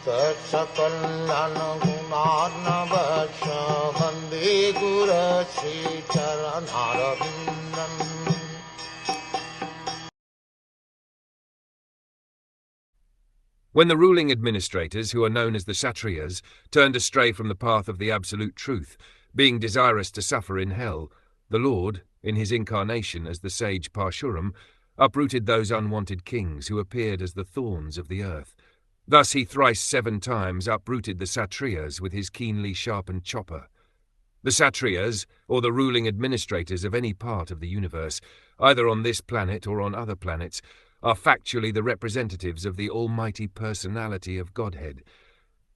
Sakal Gunarnavasha Vande Guru Sri Charanaravindan. When the ruling administrators, who are known as the Kshatriyas, turned astray from the path of the absolute truth, being desirous to suffer in hell, the Lord, in his incarnation as the sage Paraśurāma, uprooted those unwanted kings who appeared as the thorns of the earth. Thus he thrice 7 times uprooted the Kshatriyas with his keenly sharpened chopper. The Kshatriyas, or the ruling administrators of any part of the universe, either on this planet or on other planets, are factually the representatives of the almighty personality of Godhead,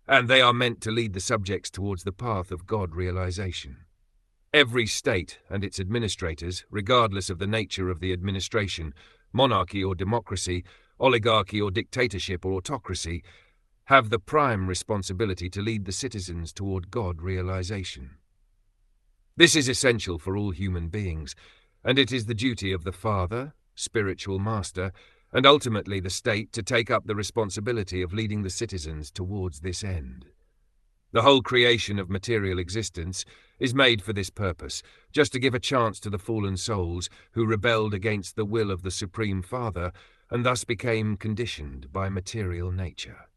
and they are meant to lead the subjects towards the path of God realization. Every state and its administrators, regardless of the nature of the administration, monarchy or democracy, oligarchy or dictatorship or autocracy, have the prime responsibility to lead the citizens toward God realization. This is essential for all human beings, and it is the duty of the Father, spiritual master, and ultimately the state to take up the responsibility of leading the citizens towards this end. The whole creation of material existence is made for this purpose, just to give a chance to the fallen souls who rebelled against the will of the Supreme Father and thus became conditioned by material nature.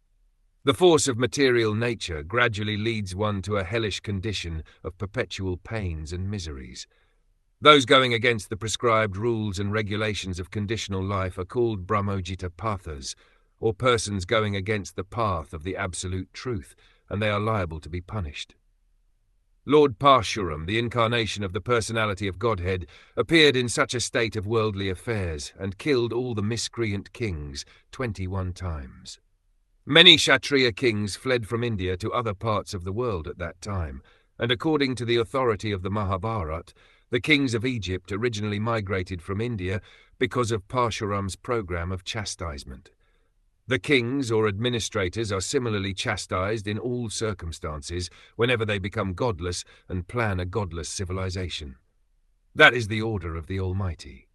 The force of material nature gradually leads one to a hellish condition of perpetual pains and miseries. Those going against the prescribed rules and regulations of conditional life are called Brahmojita Pathas, or persons going against the path of the absolute truth, and they are liable to be punished. Lord Paraśurāma, the incarnation of the personality of Godhead, appeared in such a state of worldly affairs and killed all the miscreant kings 21 times. Many Kshatriya kings fled from India to other parts of the world at that time, and according to the authority of the Mahabharata, the kings of Egypt originally migrated from India because of Paraśurāma's program of chastisement. The kings or administrators are similarly chastised in all circumstances whenever they become godless and plan a godless civilization. That is the order of the Almighty.